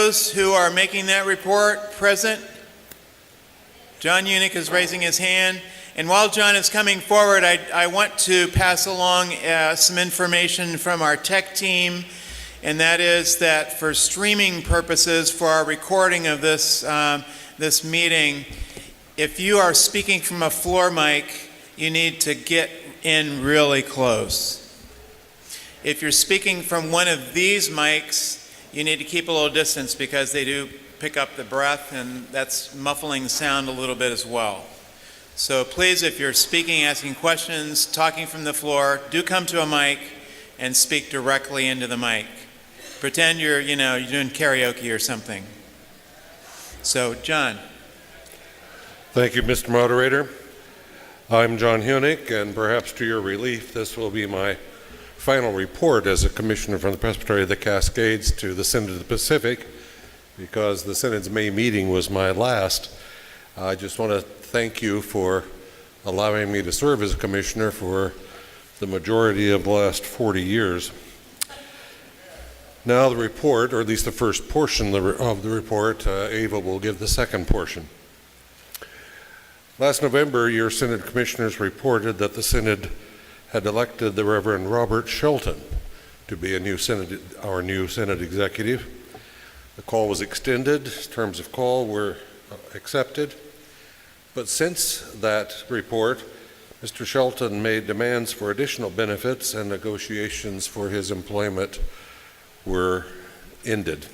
those who are making that report present? John Unick is raising his hand. And while John is coming forward, I want to pass along some information from our tech team, and that is that for streaming purposes, for our recording of this, this meeting, if you are speaking from a floor mic, you need to get in really close. If you're speaking from one of these mics, you need to keep a little distance because they do pick up the breath, and that's muffling the sound a little bit as well. So please, if you're speaking, asking questions, talking from the floor, do come to a mic and speak directly into the mic. Pretend you're doing karaoke or something. So, John. Thank you, Mr. Moderator. I'm John Hunick, and perhaps to your relief, this will be my final report as a commissioner from the Presbytery of the Cascades to the Synod of the Pacific, because the Synod's May meeting was my last. I just want to thank you for allowing me to serve as a commissioner for the majority of the last 40 years. Now the report, or at least the first portion of the report, Ava will give the second portion. Last November, your Synod commissioners reported that the Synod had elected the Reverend Robert Shelton to be our new Synod executive. The call was extended, terms of call were accepted. But since that report, Mr. Shelton made demands for additional benefits, and negotiations for his employment were ended.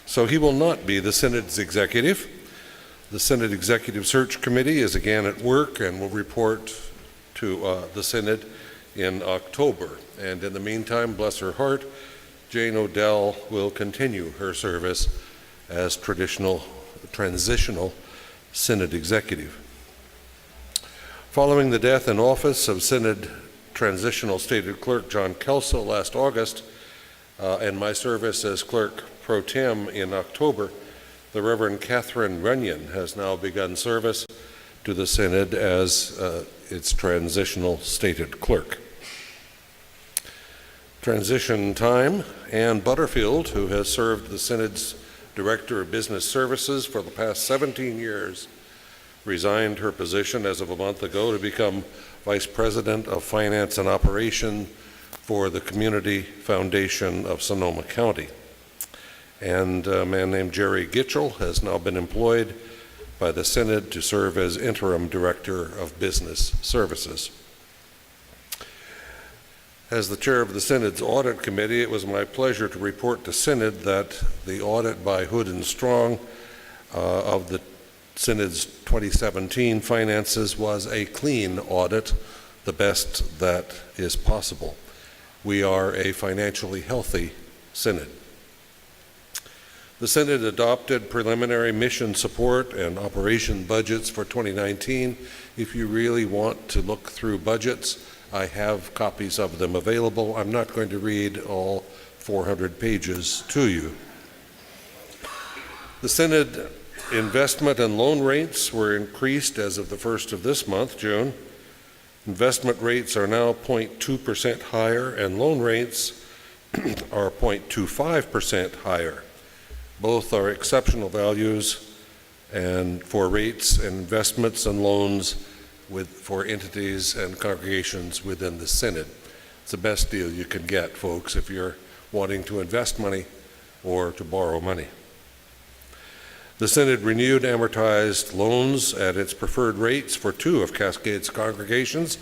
So he will not be the Synod's executive. The Synod Executive Search Committee is again at work and will report to the Synod in October. And in the meantime, bless her heart, Jane Odell will continue her service as transitional Synod executive. Following the death in office of Synod Transitional Stated Clerk John Kelso last August, and my service as Clerk Pro Tem in October, the Reverend Catherine Runyon has now begun service to the Synod as its Transitional Stated Clerk. Transition time, Ann Butterfield, who has served the Synod's Director of Business Services for the past 17 years, resigned her position as of a month ago to become Vice President of Finance and Operation for the Community Foundation of Sonoma County. And a man named Jerry Gitchell has now been employed by the Synod to serve as Interim Director of Business Services. As the chair of the Synod's Audit Committee, it was my pleasure to report to Synod that the audit by Hood and Strong of the Synod's 2017 finances was a clean audit, the best that is possible. We are a financially healthy Synod. The Synod adopted preliminary mission support and operation budgets for 2019. If you really want to look through budgets, I have copies of them available. I'm not going to read all 400 pages to you. The Synod investment and loan rates were increased as of the 1st of this month, June. Investment rates are now 0.2% higher, and loan rates are 0.25% higher. Both are exceptional values and for rates and investments and loans for entities and congregations within the Synod. It's the best deal you can get, folks, if you're wanting to invest money or to borrow money. The Synod renewed amortized loans at its preferred rates for two of Cascade's congregations,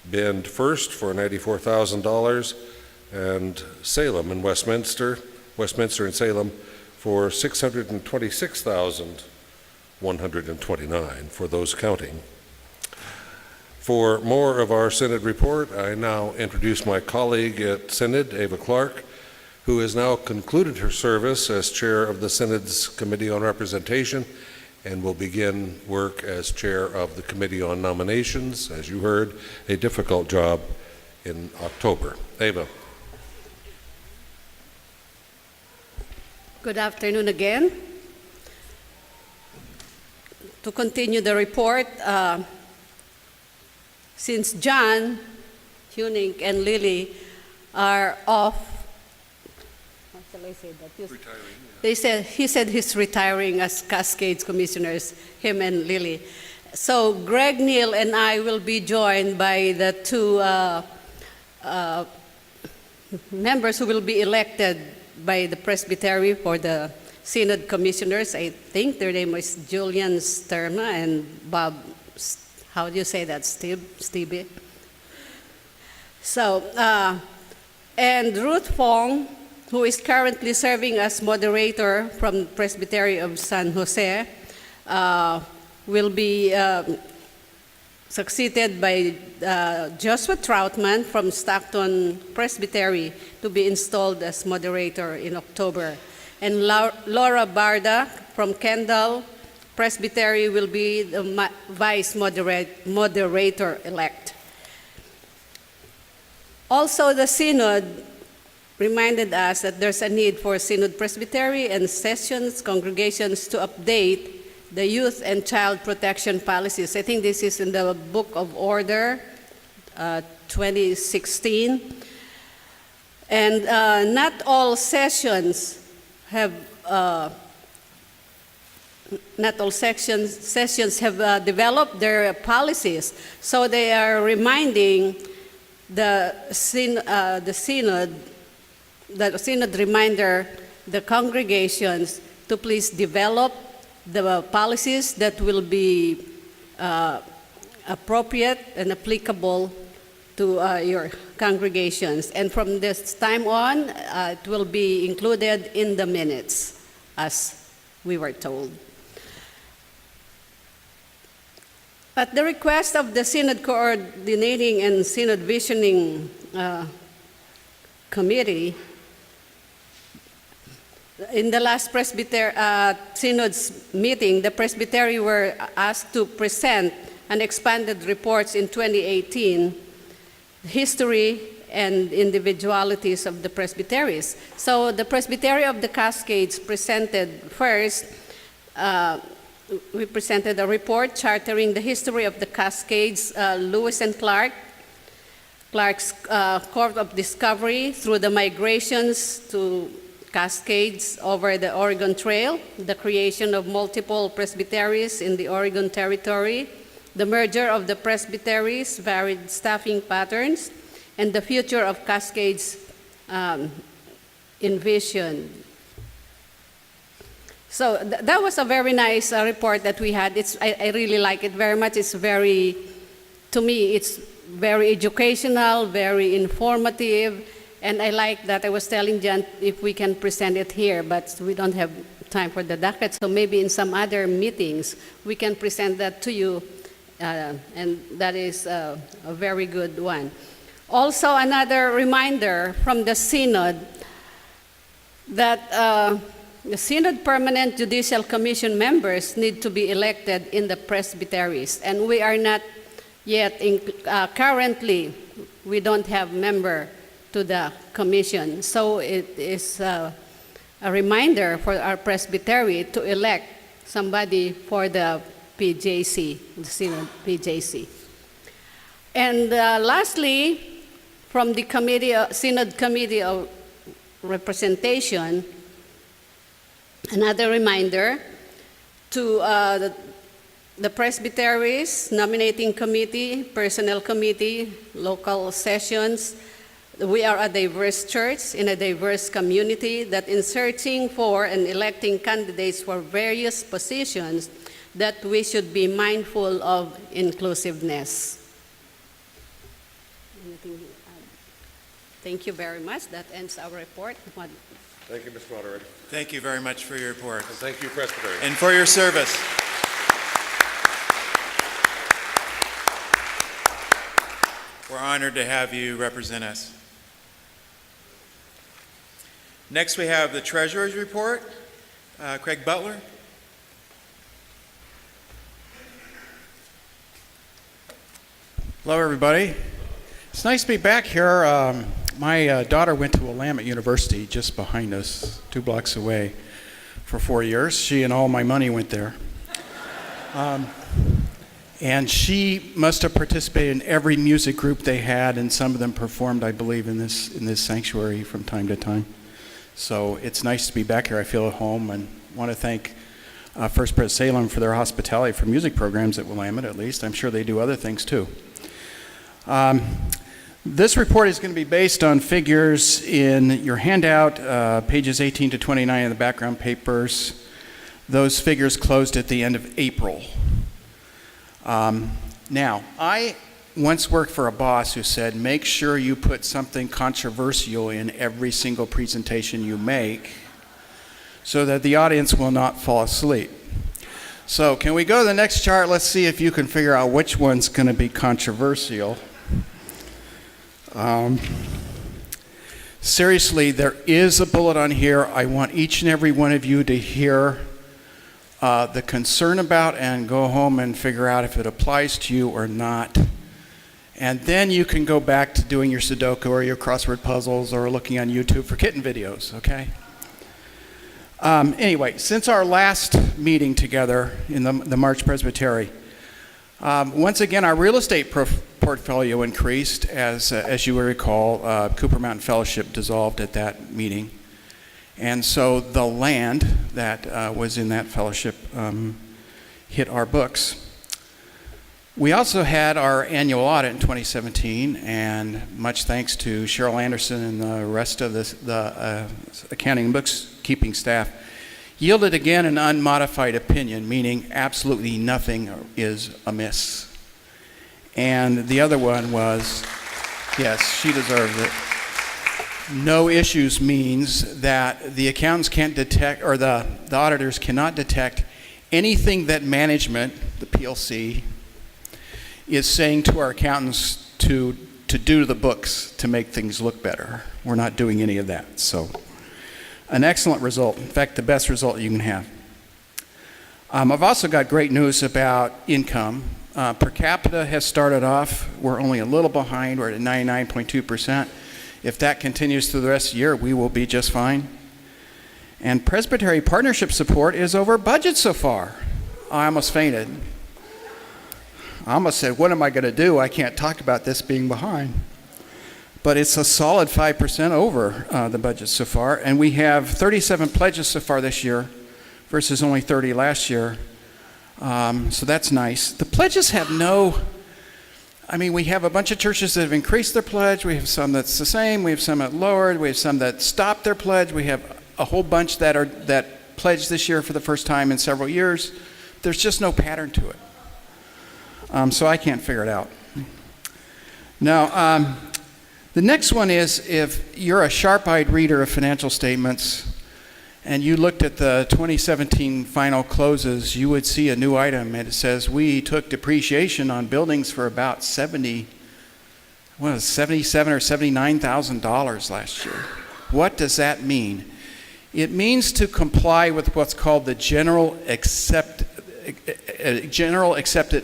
Bend First for $94,000 and Salem and Westminster and Salem for $626,129 for those counting. For more of our Synod report, I now introduce my colleague at Synod, Ava Clark, who has now concluded her service as chair of the Synod's Committee on Representation and will begin work as chair of the Committee on Nominations, as you heard, a difficult job, in October. Ava. Good afternoon again. To continue the report, since John, Hunick, and Lily are off, what's the shall I say that? He said he's retiring as Cascades commissioners, him and Lily. So Greg Neal and I will be joined by the two members who will be elected by the Presbytery for the Synod Commissioners. I think their name is Julian Sterma and Bob, how do you say that, Stevie? So, and Ruth Fong, who is currently serving as moderator from Presbytery of San Jose, will be succeeded by Joshua Troutman from Stockton Presbytery to be installed as moderator in October. And Laura Barda from Kendall Presbytery will be the vice moderator-elect. Also, the Synod reminded us that there's a need for Synod Presbytery and sessions, congregations to update the youth and child protection policies. I think this is in the Book of Order, 2016. And not all sessions have developed their policies. So they are reminding the Synod reminder the congregations to please develop the policies that will be appropriate and applicable to your congregations. And from this time on, it will be included in the minutes, as we were told. At the request of the Synod Coordinating and Synod Visioning Committee, in the last Synod's meeting, the Presbytery were asked to present an expanded reports in 2018, history and individualities of the presbyteries. So the Presbytery of the Cascades presented first, we presented a report chartering the history of the Cascades, Lewis and Clark's Court of Discovery through the migrations to Cascades over the Oregon Trail, the creation of multiple presbyteries in the Oregon Territory, the merger of the presbyteries, varied staffing patterns, and the future of Cascades envisioned. So that was a very nice report that we had. I really like it very much. To me, it's very educational, very informative, and I like that. I was telling John if we can present it here, but we don't have time for the docket, so maybe in some other meetings we can present that to you, and that is a very good one. Also, another reminder from the Synod that the Synod Permanent Judicial Commission members need to be elected in the presbyteries, and we are not yet, currently, we don't have member to the commission. So it is a reminder for our presbytery to elect somebody for the PJC, the Synod PJC. And lastly, from the Synod Committee of Representation, another reminder to the presbyteries, nominating committee, personnel committee, local sessions. We are a diverse church in a diverse community that in searching for and electing candidates for various positions that we should be mindful of inclusiveness. Thank you very much. That ends our report. Thank you, Mr. Moderator. Thank you very much for your report. And thank you, Presbytery. And for your service. We're honored to have you represent us. Next, we have the Treasurer's Report. Craig Butler. Hello, everybody. It's nice to be back here. My daughter went to Willamette University, just behind us, 2 blocks away, for 4 years. She and all my money went there. And she must have participated in every music group they had, and some of them performed, I believe, in this sanctuary from time to time. So it's nice to be back here. I feel at home, and want to thank First Pres Salem for their hospitality for music programs at Willamette, at least. I'm sure they do other things too. This report is going to be based on figures in your handout, pages 18 to 29 of the background papers. Those figures closed at the end of April. Now, I once worked for a boss who said, make sure you put something controversial in every single presentation you make so that the audience will not fall asleep. So can we go to the next chart? Let's see if you can figure out which one's going to be controversial. Seriously, there is a bullet on here. I want each and every one of you to hear the concern about and go home and figure out if it applies to you or not. And then you can go back to doing your Sudoku or your crossword puzzles or looking on YouTube for kitten videos, okay? Anyway, since our last meeting together in the March Presbytery, once again, our real estate portfolio increased. As you will recall, Cooper Mountain Fellowship dissolved at that meeting. And so the land that was in that fellowship hit our books. We also had our annual audit in 2017, and much thanks to Cheryl Anderson and the rest of the accounting and bookkeeping staff, yielded again an unmodified opinion, meaning absolutely nothing is amiss. And the other one was, yes, she deserves it. No issues means that the accountants can't detect, or the auditors cannot detect anything that management, the PLC, is saying to our accountants to do to the books to make things look better. We're not doing any of that. So an excellent result. In fact, the best result you can have. I've also got great news about income. Per capita has started off. We're only a little behind. We're at 99.2%. If that continues through the rest of the year, we will be just fine. And Presbytery partnership support is over budget so far. I almost fainted. I almost said, what am I going to do? I can't talk about this being behind. But it's a solid 5% over the budget so far. And we have 37 pledges so far this year versus only 30 last year. So that's nice. The pledges have we have a bunch of churches that have increased their pledge. We have some that's the same. We have some that lowered. We have some that stopped their pledge. We have a whole bunch that pledged this year for the first time in several years. There's just no pattern to it. So I can't figure it out. Now, the next one is, if you're a sharp-eyed reader of financial statements and you looked at the 2017 final closes, you would see a new item, and it says we took depreciation on buildings for about $77,000 or $79,000 last year. What does that mean? It means to comply with what's called the general accepted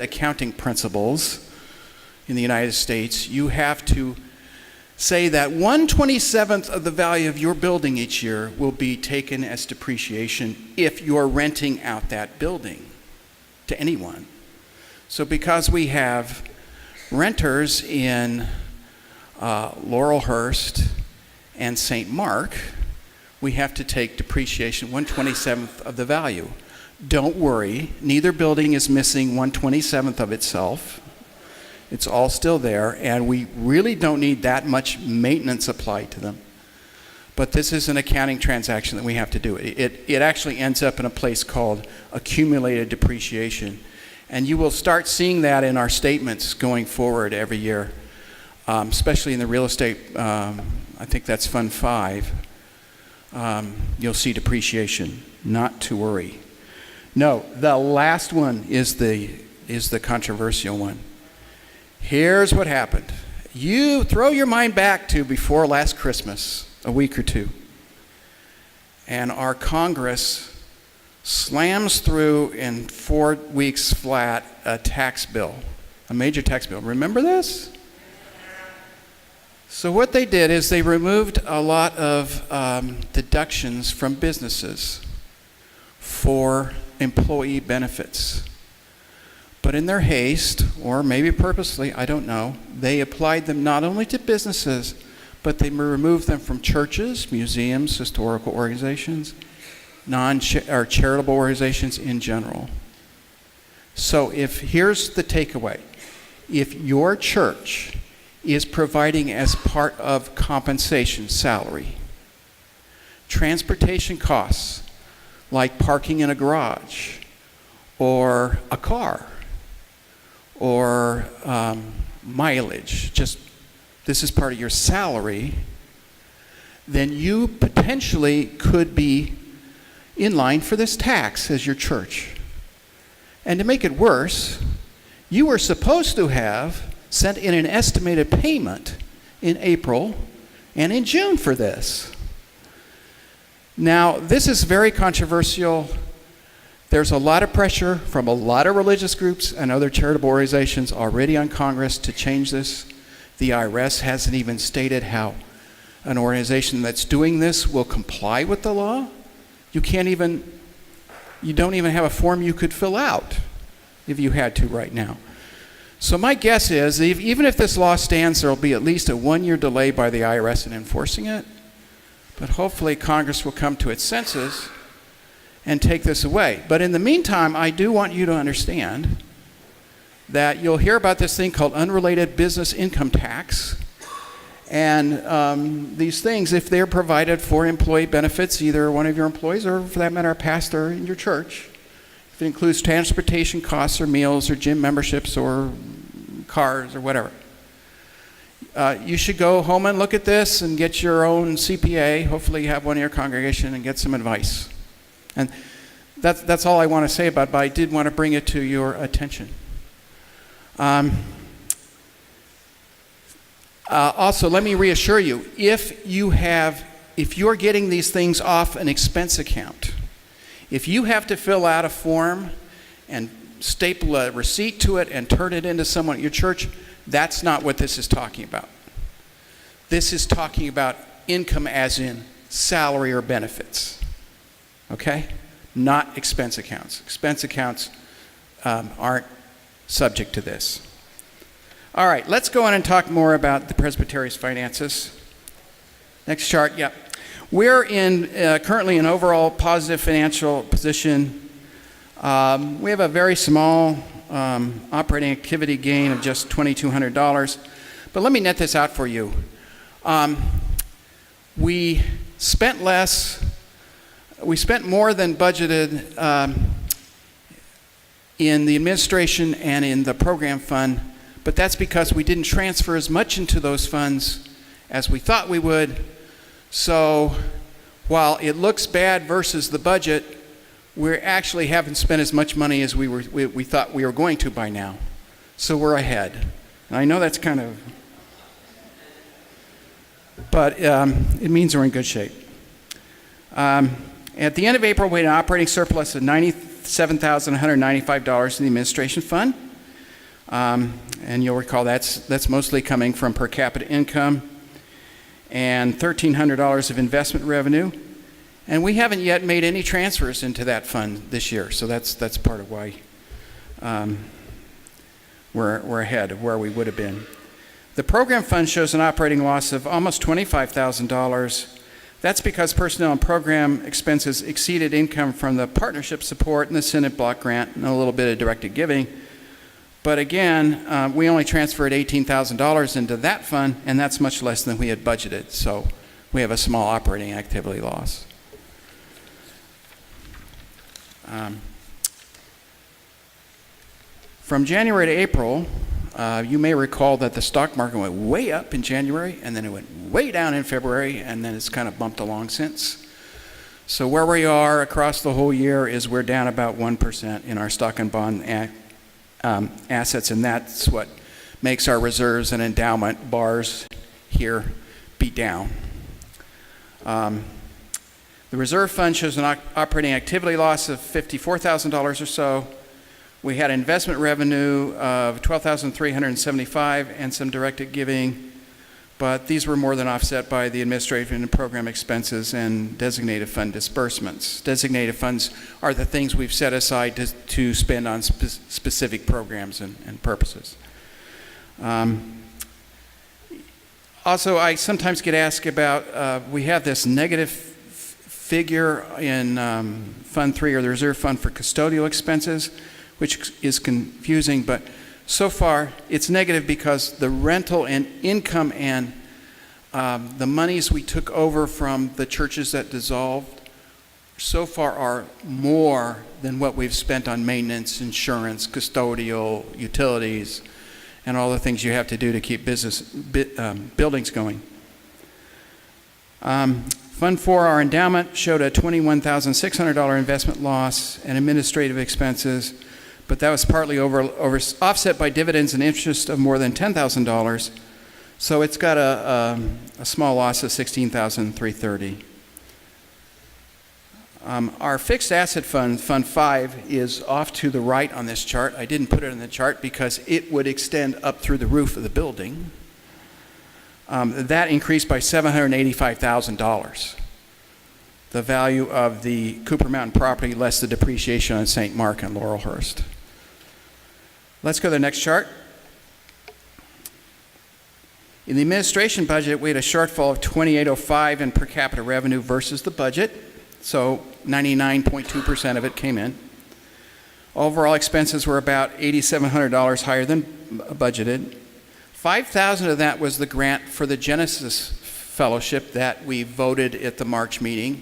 accounting principles in the United States. You have to say that 1/27th of the value of your building each year will be taken as depreciation if you're renting out that building to anyone. So because we have renters in Laurelhurst and St. Mark, we have to take depreciation 1/27th of the value. Don't worry, neither building is missing 1/27th of itself. It's all still there, and we really don't need that much maintenance applied to them. But this is an accounting transaction that we have to do. It actually ends up in a place called accumulated depreciation. And you will start seeing that in our statements going forward every year, especially in the real estate. I think that's Fund 5. You'll see depreciation. Not to worry. No, the last one is the controversial one. Here's what happened. You throw your mind back to before last Christmas, a week or two, and our Congress slams through in 4 weeks flat a tax bill, a major tax bill. Remember this? So what they did is they removed a lot of deductions from businesses for employee benefits. But in their haste, or maybe purposely, I don't know, they applied them not only to businesses, but they remove them from churches, museums, historical organizations, or charitable organizations in general. So here's the takeaway. If your church is providing as part of compensation, salary, transportation costs, like parking in a garage, or a car, or mileage, just this is part of your salary, then you potentially could be in line for this tax as your church. And to make it worse, you were supposed to have sent in an estimated payment in April and in June for this. Now, this is very controversial. There's a lot of pressure from a lot of religious groups and other charitable organizations already on Congress to change this. The IRS hasn't even stated how an organization that's doing this will comply with the law. You don't even have a form you could fill out if you had to right now. So my guess is, even if this law stands, there will be at least a 1-year delay by the IRS in enforcing it. But hopefully Congress will come to its senses and take this away. But in the meantime, I do want you to understand that you'll hear about this thing called unrelated business income tax. And these things, if they're provided for employee benefits, either one of your employees or, for that matter, a pastor in your church, if it includes transportation costs or meals or gym memberships or cars or whatever, you should go home and look at this and get your own CPA. Hopefully you have one in your congregation and get some advice. And that's all I want to say about it, but I did want to bring it to your attention. Also, let me reassure you, if you're getting these things off an expense account, if you have to fill out a form and staple a receipt to it and turn it into someone at your church, that's not what this is talking about. This is talking about income as in salary or benefits, okay? Not expense accounts. Expense accounts aren't subject to this. All right, let's go on and talk more about the Presbytery's finances. Next chart, yep. We're currently in overall positive financial position. We have a very small operating activity gain of just $2,200. But let me net this out for you. We spent less. We spent more than budgeted in the administration and in the program fund, but that's because we didn't transfer as much into those funds as we thought we would. So while it looks bad versus the budget, we actually haven't spent as much money as we thought we were going to by now. So we're ahead. And I know that's kind of, but it means we're in good shape. At the end of April, we had an operating surplus of $97,195 in the administration fund. And you'll recall that's mostly coming from per capita income and $1,300 of investment revenue. And we haven't yet made any transfers into that fund this year, so that's part of why we're ahead of where we would have been. The program fund shows an operating loss of almost $25,000. That's because personnel and program expenses exceeded income from the partnership support and the Senate block grant and a little bit of directed giving. But again, we only transferred $18,000 into that fund, and that's much less than we had budgeted. So we have a small operating activity loss. From January to April, you may recall that the stock market went way up in January, and then it went way down in February, and then it's kind of bumped along since. So where we are across the whole year is we're down about 1% in our stock and bond assets, and that's what makes our reserves and endowment bars here be down. The reserve fund shows an operating activity loss of $54,000 or so. We had investment revenue of $12,375 and some directed giving, but these were more than offset by the administrative and program expenses and designated fund disbursements. Designated funds are the things we've set aside to spend on specific programs and purposes. Also, I sometimes get asked about, we have this negative figure in Fund 3, or the reserve fund for custodial expenses, which is confusing, but so far it's negative because the rental and income and the monies we took over from the churches that dissolved so far are more than what we've spent on maintenance, insurance, custodial, utilities, and all the things you have to do to keep buildings going. Fund 4, our endowment, showed a $21,600 investment loss and administrative expenses, but that was partly offset by dividends and interest of more than $10,000. So it's got a small loss of $16,330. Our fixed asset fund, Fund 5, is off to the right on this chart. I didn't put it in the chart because it would extend up through the roof of the building. That increased by $785,000. The value of the Cooper Mountain property less the depreciation on St. Mark and Laurelhurst. Let's go to the next chart. In the administration budget, we had a shortfall of $2,805 in per capita revenue versus the budget, so 99.2% of it came in. Overall expenses were about $8,700 higher than budgeted. $5,000 of that was the grant for the Genesis Fellowship that we voted at the March meeting,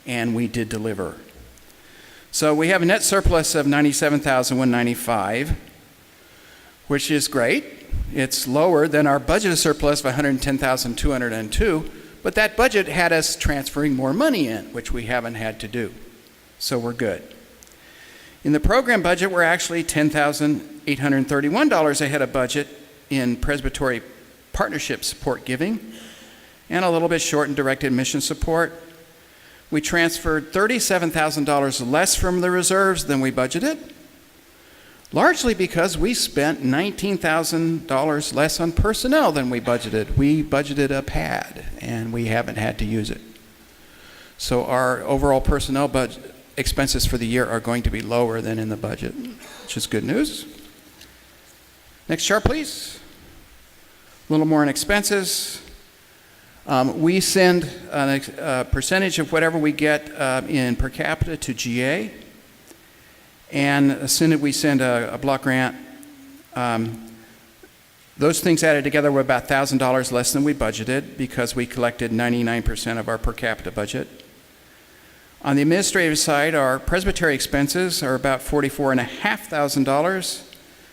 and we did deliver. So we have a net surplus of $97,195, which is great. It's lower than our budgeted surplus of $110,202, but that budget had us transferring more money in, which we haven't had to do. So we're good. In the program budget, we're actually $10,831 ahead of budget in Presbytery partnership support giving, and a little bit short in direct admission support. We transferred $37,000 less from the reserves than we budgeted, largely because we spent $19,000 less on personnel than we budgeted. We budgeted a pad, and we haven't had to use it. So our overall personnel budget expenses for the year are going to be lower than in the budget, which is good news. Next chart, please. A little more on expenses. We send a percentage of whatever we get in per capita to GA. And we send a block grant. Those things added together were about $1,000 less than we budgeted because we collected 99% of our per capita budget. On the administrative side, our Presbytery expenses are about $44,500,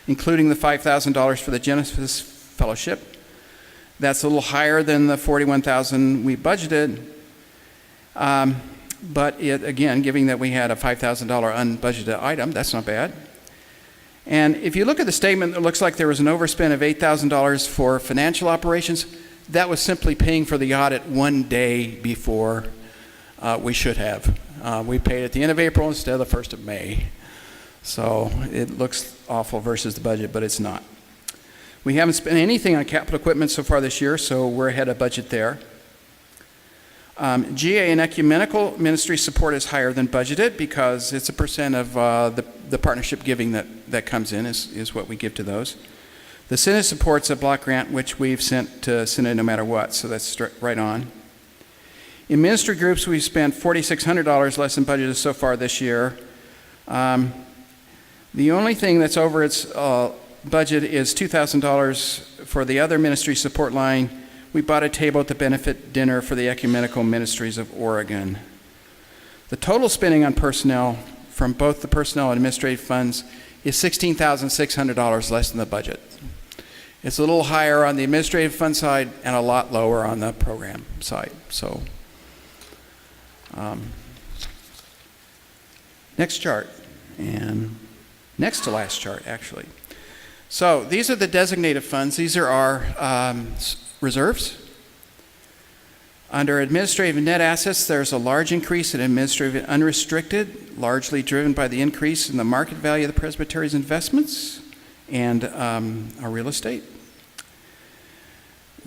including the $5,000 for the Genesis Fellowship. That's a little higher than the $41,000 we budgeted. But again, given that we had a $5,000 unbudgeted item, that's not bad. And if you look at the statement, it looks like there was an overspend of $8,000 for financial operations. That was simply paying for the audit one day before we should have. We paid at the end of April instead of the 1st of May. So it looks awful versus the budget, but it's not. We haven't spent anything on capital equipment so far this year, so we're ahead of budget there. GA and ecumenical ministry support is higher than budgeted because it's a percent of the partnership giving that comes in is what we give to those. The Synod supports a block grant, which we've sent to Synod no matter what, so that's right on. In ministry groups, we've spent $4,600 less than budgeted so far this year. The only thing that's over its budget is $2,000 for the other ministry support line. We bought a table at the benefit dinner for the Ecumenical Ministries of Oregon. The total spending on personnel from both the personnel and administrative funds is $16,600 less than the budget. It's a little higher on the administrative fund side and a lot lower on the program side. So, next chart, and next to last chart, actually. So these are the designated funds. These are our reserves. Under administrative net assets, there's a large increase in administrative unrestricted, largely driven by the increase in the market value of the Presbytery's investments and our real estate.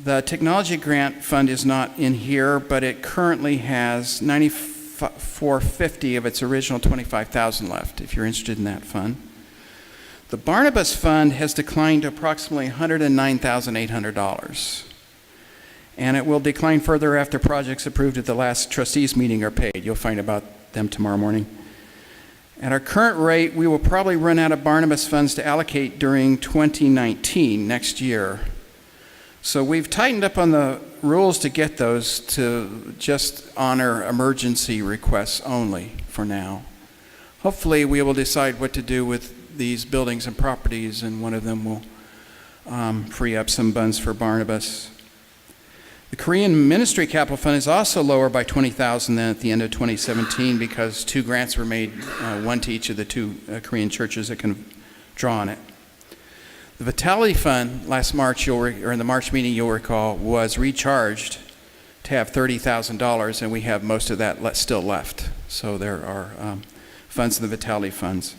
The technology grant fund is not in here, but it currently has $9,450 of its original $25,000 left, if you're interested in that fund. The Barnabas Fund has declined to approximately $109,800. And it will decline further after projects approved at the last trustees meeting are paid. You'll find about them tomorrow morning. At our current rate, we will probably run out of Barnabas funds to allocate during 2019, next year. So we've tightened up on the rules to get those to just honor emergency requests only for now. Hopefully we will decide what to do with these buildings and properties, and one of them will free up some funds for Barnabas. The Korean Ministry Capital Fund is also lower by $20,000 than at the end of 2017 because 2 grants were made, one to each of the 2 Korean churches that can draw on it. The Vitality Fund last March, or in the March meeting, you'll recall, was recharged to have $30,000, and we have most of that still left. So there are funds in the Vitality Funds.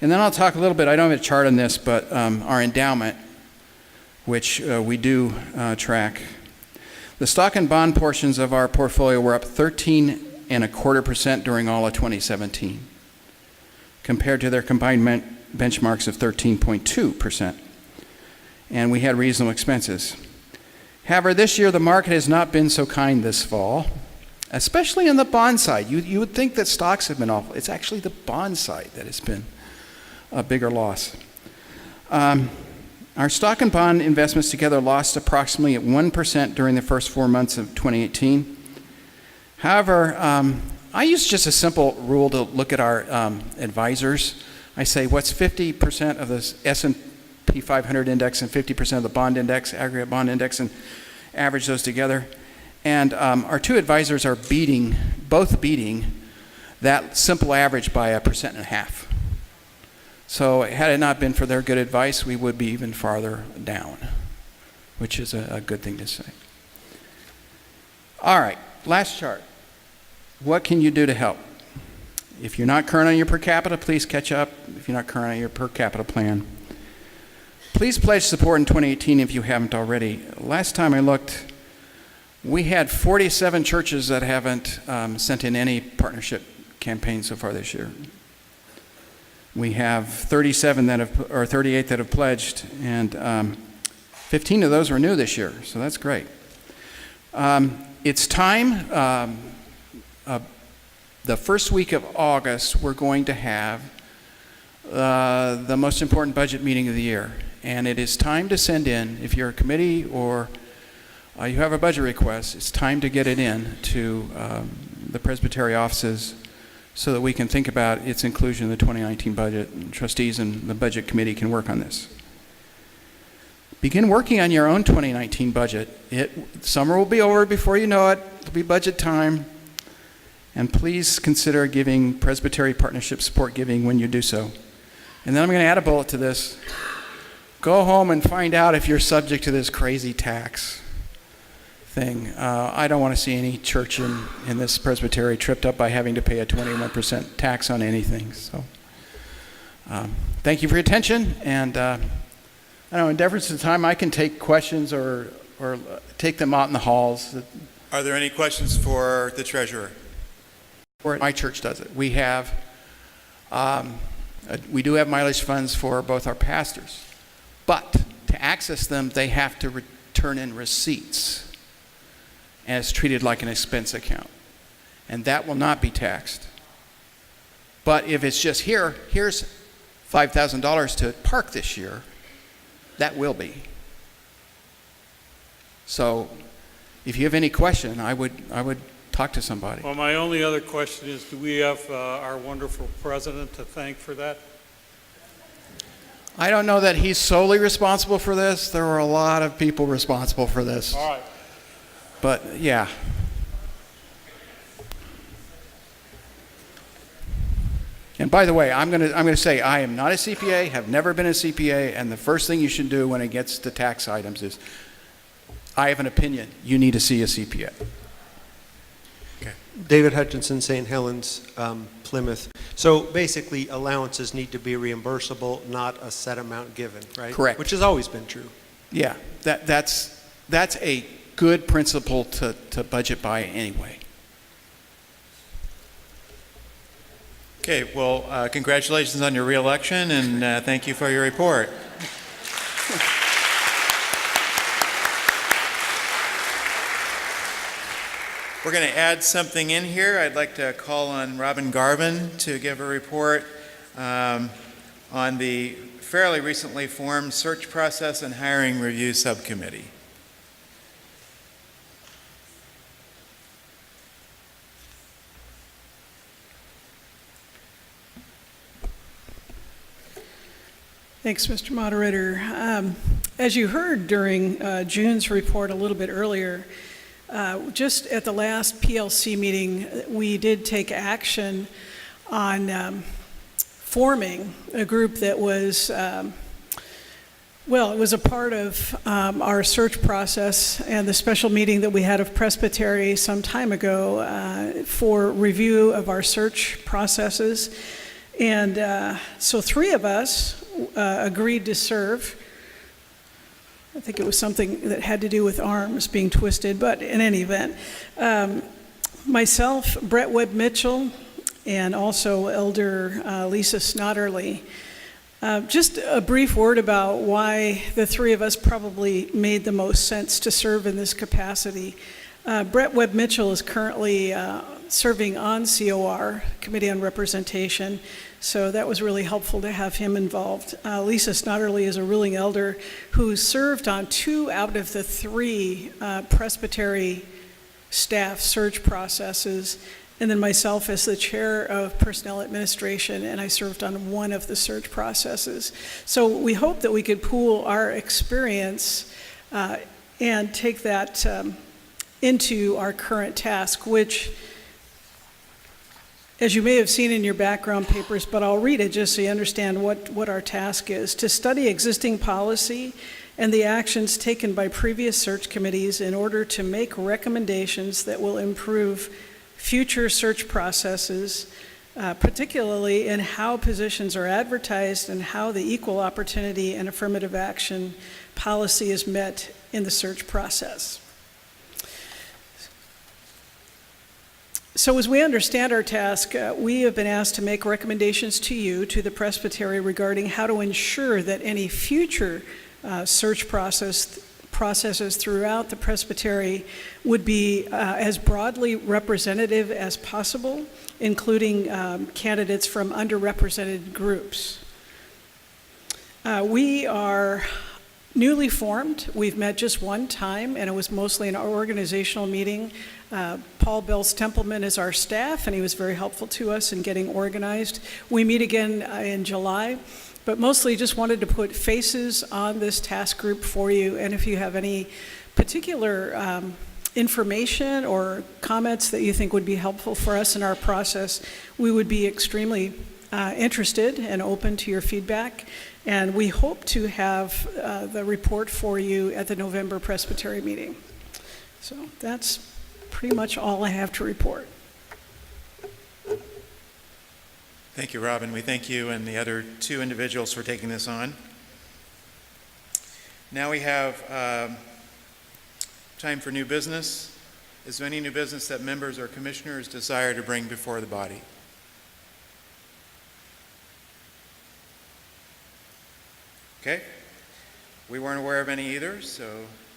And then I'll talk a little bit, I don't have a chart on this, but our endowment, which we do track. The stock and bond portions of our portfolio were up 13.25% during all of 2017, compared to their combined benchmarks of 13.2%. And we had reasonable expenses. However, this year the market has not been so kind this fall, especially on the bond side. You would think that stocks have been awful. It's actually the bond side that has been a bigger loss. Our stock and bond investments together lost approximately at 1% during the first 4 months of 2018. However, I use just a simple rule to look at our advisors. I say, what's 50% of the S&P 500 index and 50% of the bond index, aggregate bond index, and average those together. And our 2 advisors are both beating that simple average by 1.5%. So had it not been for their good advice, we would be even farther down, which is a good thing to say. All right, last chart. What can you do to help? If you're not current on your per capita, please catch up. If you're not current on your per capita plan, please pledge support in 2018 if you haven't already. Last time I looked, we had 47 churches that haven't sent in any partnership campaigns so far this year. We have 38 that have pledged, and 15 of those were new this year, so that's great. It's time. The first week of August, we're going to have the most important budget meeting of the year, and it is time to send in, if you're a committee or you have a budget request, it's time to get it in to the Presbytery offices so that we can think about its inclusion in the 2019 budget, and trustees and the budget committee can work on this. Begin working on your own 2019 budget. Summer will be over before you know it. It'll be budget time. And please consider giving Presbytery Partnership support giving when you do so. And then I'm going to add a bullet to this. Go home and find out if you're subject to this crazy tax thing. I don't want to see any church in this presbytery tripped up by having to pay a 21% tax on anything. So thank you for your attention. And I don't know, in deference to the time, I can take questions or take them out in the halls. Are there any questions for the treasurer? My church does it. We have, we do have mileage funds for both our pastors, but to access them, they have to turn in receipts, and it's treated like an expense account, and that will not be taxed. But if it's just here's $5,000 to park this year, that will be. So, if you have any question, I would talk to somebody. Well, my only other question is, do we have our wonderful president to thank for that? I don't know that he's solely responsible for this. There are a lot of people responsible for this. All right. But yeah. And by the way, I'm going to say I am not a CPA, have never been a CPA, and the first thing you should do when it gets to tax items is, I have an opinion. You need to see a CPA. David Hutchinson, St. Helens, Plymouth. So basically, allowances need to be reimbursable, not a set amount given, right? Correct. Which has always been true. Yeah, that's a good principle to budget by anyway. Okay, well, congratulations on your reelection, and thank you for your report. We're going to add something in here. I'd like to call on Robin Garvin to give a report on the fairly recently formed Search Process and Hiring Review Subcommittee. Thanks, Mr. Moderator. As you heard during June's report a little bit earlier, just at the last PLC meeting, we did take action on forming a group that was, it was a part of our search process and the special meeting that we had of Presbytery some time ago for review of our search processes. And so 3 of us agreed to serve. I think it was something that had to do with arms being twisted, but in any event, myself, Brett Webb Mitchell, and also Elder Lisa Snodderly. Just a brief word about why the 3 of us probably made the most sense to serve in this capacity. Brett Webb Mitchell is currently serving on COR, Committee on Representation, so that was really helpful to have him involved. Lisa Snodderly is a ruling elder who served on 2 out of the 3 Presbytery staff search processes, and then myself as the chair of Personnel Administration, and I served on 1 of the search processes. So we hope that we could pool our experience and take that into our current task, which, as you may have seen in your background papers, but I'll read it just so you understand what our task is: to study existing policy and the actions taken by previous search committees in order to make recommendations that will improve future search processes, particularly in how positions are advertised and how the equal opportunity and affirmative action policy is met in the search process. So as we understand our task, we have been asked to make recommendations to you, to the Presbytery, regarding how to ensure that any future search processes throughout the Presbytery would be as broadly representative as possible, including candidates from underrepresented groups. We are newly formed. We've met just 1 time, and it was mostly an organizational meeting. Paul Bells Templeman is our staff, and he was very helpful to us in getting organized. We meet again in July, but mostly just wanted to put faces on this task group for you, and if you have any particular information or comments that you think would be helpful for us in our process, we would be extremely interested and open to your feedback. And we hope to have the report for you at the November Presbytery meeting. So that's pretty much all I have to report. Thank you, Robin. We thank you and the other 2 individuals for taking this on. Now we have time for new business. Is there any new business that members or commissioners desire to bring before the body? Okay. We weren't aware of any either, so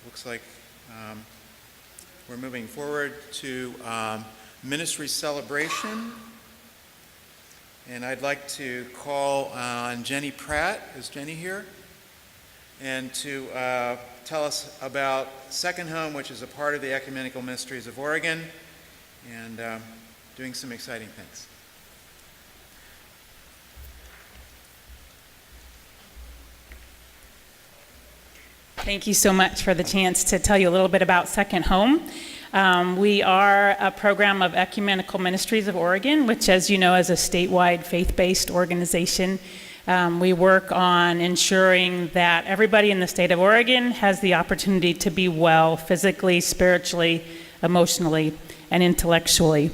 looks like we're moving forward to ministry celebration. And I'd like to call on Jenny Pratt. Is Jenny here? And to tell us about Second Home, which is a part of the Ecumenical Ministries of Oregon, and doing some exciting things. Thank you so much for the chance to tell you a little bit about Second Home. We are a program of Ecumenical Ministries of Oregon, which, as you know, is a statewide faith-based organization. We work on ensuring that everybody in the state of Oregon has the opportunity to be well physically, spiritually, emotionally, and intellectually.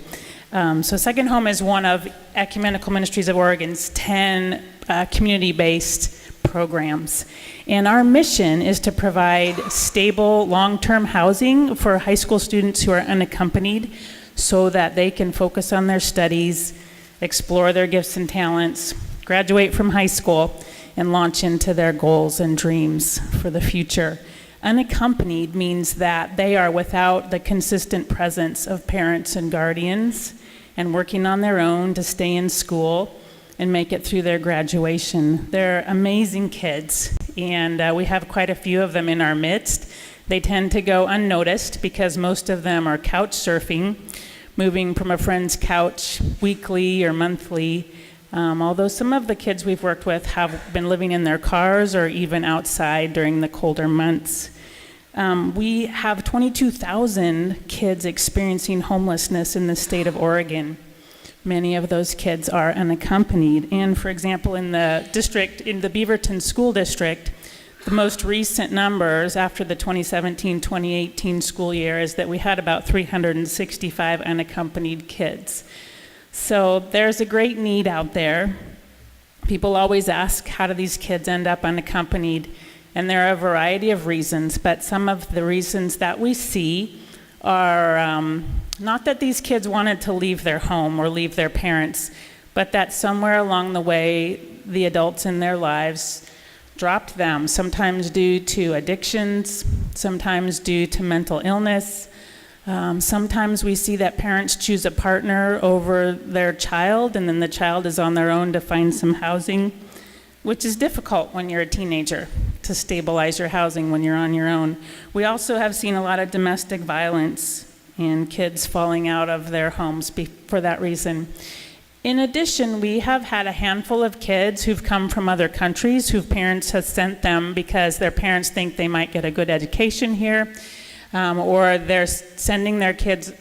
So Second Home is one of Ecumenical Ministries of Oregon's 10 community-based programs. And our mission is to provide stable, long-term housing for high school students who are unaccompanied so that they can focus on their studies, explore their gifts and talents, graduate from high school, and launch into their goals and dreams for the future. Unaccompanied means that they are without the consistent presence of parents and guardians and working on their own to stay in school and make it through their graduation. They're amazing kids, and we have quite a few of them in our midst. They tend to go unnoticed because most of them are couch surfing, moving from a friend's couch weekly or monthly, although some of the kids we've worked with have been living in their cars or even outside during the colder months. We have 22,000 kids experiencing homelessness in the state of Oregon. Many of those kids are unaccompanied. And for example, in the Beaverton School District, the most recent numbers after the 2017-2018 school year is that we had about 365 unaccompanied kids. So there's a great need out there. People always ask, how do these kids end up unaccompanied? And there are a variety of reasons, but some of the reasons that we see are not that these kids wanted to leave their home or leave their parents, but that somewhere along the way, the adults in their lives dropped them, sometimes due to addictions, sometimes due to mental illness. Sometimes we see that parents choose a partner over their child, and then the child is on their own to find some housing, which is difficult when you're a teenager, to stabilize your housing when you're on your own. We also have seen a lot of domestic violence and kids falling out of their homes for that reason. In addition, we have had a handful of kids who've come from other countries whose parents have sent them because their parents think they might get a good education here, or they're sending their kids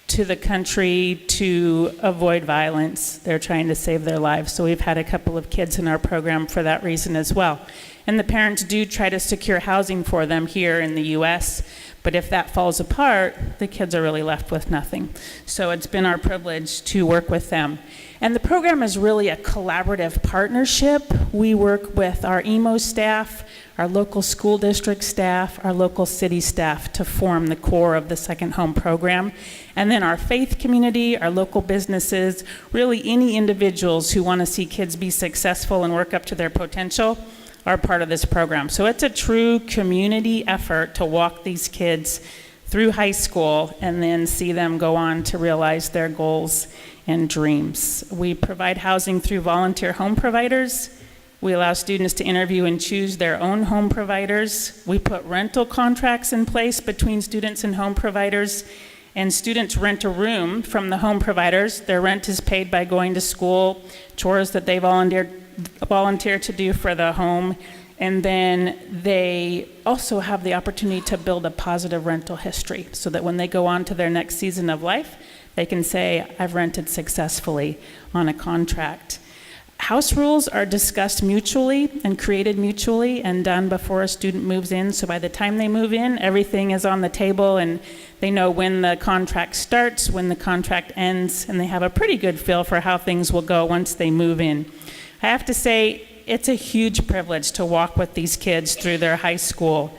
to the country to avoid violence. They're trying to save their lives. So we've had a couple of kids in our program for that reason as well. And the parents do try to secure housing for them here in the U.S., but if that falls apart, the kids are really left with nothing. So it's been our privilege to work with them. And the program is really a collaborative partnership. We work with our EMO staff, our local school district staff, our local city staff to form the core of the Second Home program. And then our faith community, our local businesses, really any individuals who want to see kids be successful and work up to their potential are part of this program. So it's a true community effort to walk these kids through high school and then see them go on to realize their goals and dreams. We provide housing through volunteer home providers. We allow students to interview and choose their own home providers. We put rental contracts in place between students and home providers, and students rent a room from the home providers. Their rent is paid by going to school, chores that they volunteer to do for the home, and then they also have the opportunity to build a positive rental history so that when they go on to their next season of life, they can say, I've rented successfully on a contract. House rules are discussed mutually and created mutually and done before a student moves in, so by the time they move in, everything is on the table and they know when the contract starts, when the contract ends, and they have a pretty good feel for how things will go once they move in. I have to say, it's a huge privilege to walk with these kids through their high school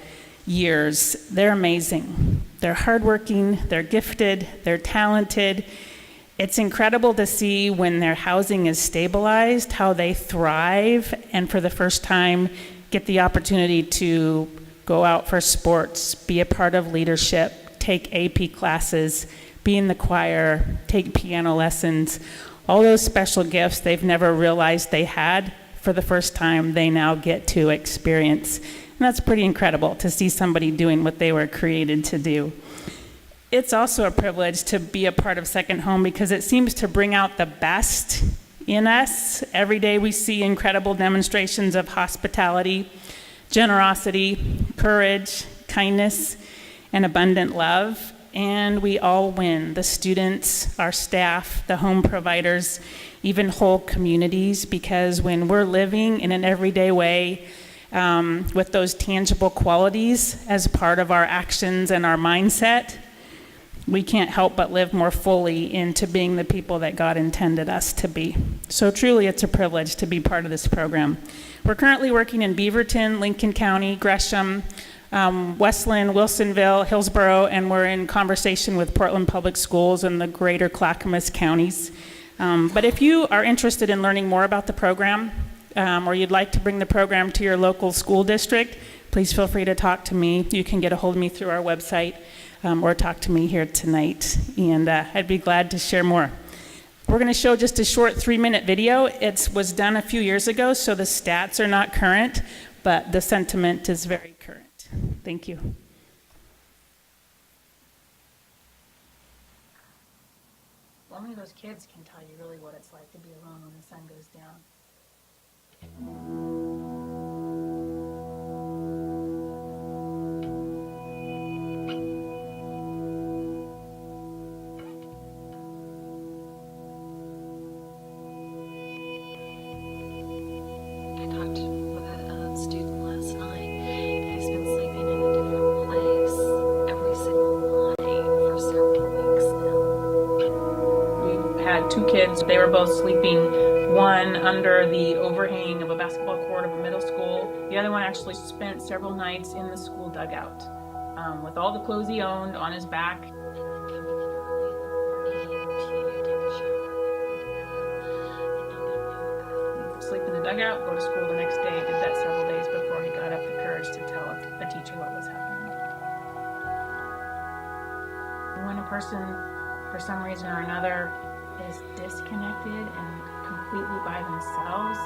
years. They're amazing. They're hardworking, they're gifted, they're talented. It's incredible to see when their housing is stabilized, how they thrive, and for the first time get the opportunity to go out for sports, be a part of leadership, take AP classes, be in the choir, take piano lessons. All those special gifts they've never realized they had, for the first time they now get to experience. And that's pretty incredible to see somebody doing what they were created to do. It's also a privilege to be a part of Second Home because it seems to bring out the best in us. Every day we see incredible demonstrations of hospitality, generosity, courage, kindness, and abundant love. And we all win, the students, our staff, the home providers, even whole communities, because when we're living in an everyday way with those tangible qualities as part of our actions and our mindset, we can't help but live more fully into being the people that God intended us to be. So truly, it's a privilege to be part of this program. We're currently working in Beaverton, Lincoln County, Gresham, Westland, Wilsonville, Hillsborough, and we're in conversation with Portland Public Schools and the greater Clackamas counties. But if you are interested in learning more about the program, or you'd like to bring the program to your local school district, please feel free to talk to me. You can get a hold of me through our website or talk to me here tonight, and I'd be glad to share more. We're going to show just a short 3-minute video. It was done a few years ago, so the stats are not current, but the sentiment is very current. Thank you. Only those kids can tell you really what it's like to be alone when the sun goes down. I talked with a student last night. He's been sleeping in a different place every single night for several weeks now. We had 2 kids. They were both sleeping, one under the overhang of a basketball court of a middle school. The other one actually spent several nights in the school dugout with all the clothes he owned on his back. Sleep in the dugout, go to school the next day. Did that several days before he got up the courage to tell a teacher what was happening. When a person, for some reason or another, is disconnected and completely by themselves,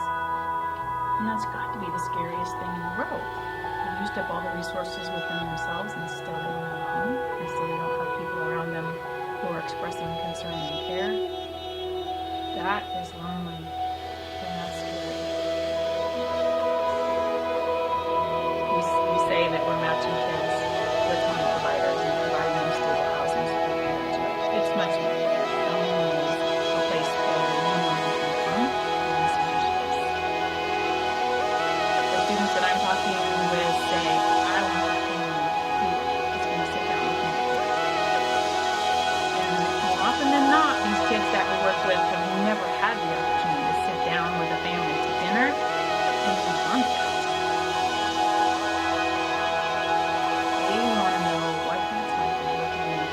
and that's got to be the scariest thing in the world. They've used up all the resources within themselves and still they don't have a home, and still they don't have people around them who are expressing concern and care. That is lonely, and that's scary. We say that we're matching kids with home providers and providing them stable housing support. It's much more than that. Home is a place where anyone can come and speak. The students that I'm talking with say, I want a family who is going to sit down with me. And more often than not, these kids that we work with have never had the opportunity to sit down with a family to dinner and be on that. They want to know what that's like to work in a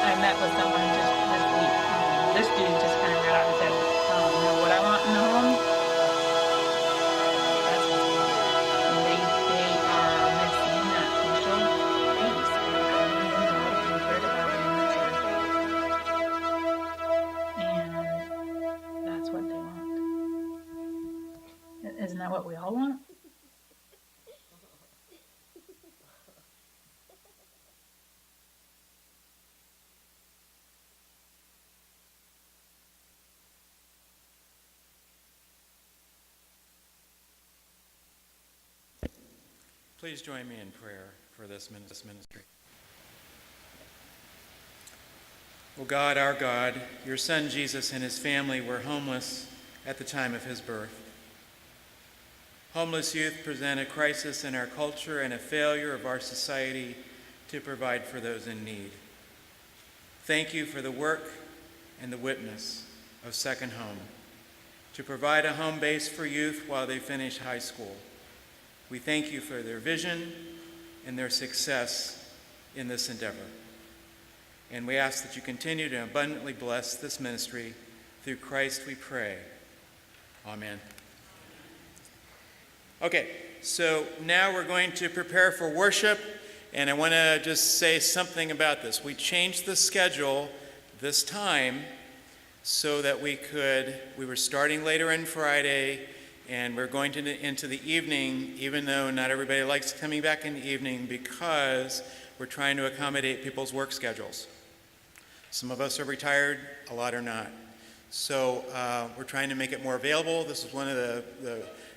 I met with someone just this week. This dude just kind of got out and said, you know what I want in a home? That's what they want. And they are missing that social piece of being loved and cared about and nurtured. And that's what they want. Isn't that what we all want? Please join me in prayer for this ministry. O God, our God, your Son Jesus and his family were homeless at the time of his birth. Homeless youth present a crisis in our culture and a failure of our society to provide for those in need. Thank you for the work and the witness of Second Home to provide a home base for youth while they finish high school. We thank you for their vision and their success in this endeavor. And we ask that you continue to abundantly bless this ministry. Through Christ we pray. Amen. Okay, so now we're going to prepare for worship, and I want to just say something about this. We changed the schedule this time so that we were starting later on Friday, and we're going into the evening, even though not everybody likes coming back in the evening, because we're trying to accommodate people's work schedules. Some of us are retired, a lot are not. So we're trying to make it more available. This is one of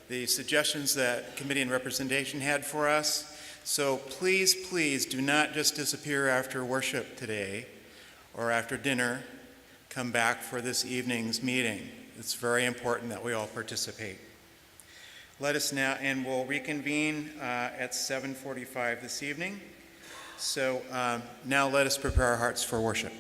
the suggestions that Committee on Representation had for us. So please do not just disappear after worship today or after dinner. Come back for this evening's meeting. It's very important that we all participate. Let us now, and we'll reconvene at 7:45 this evening. So now let us prepare our hearts for worship.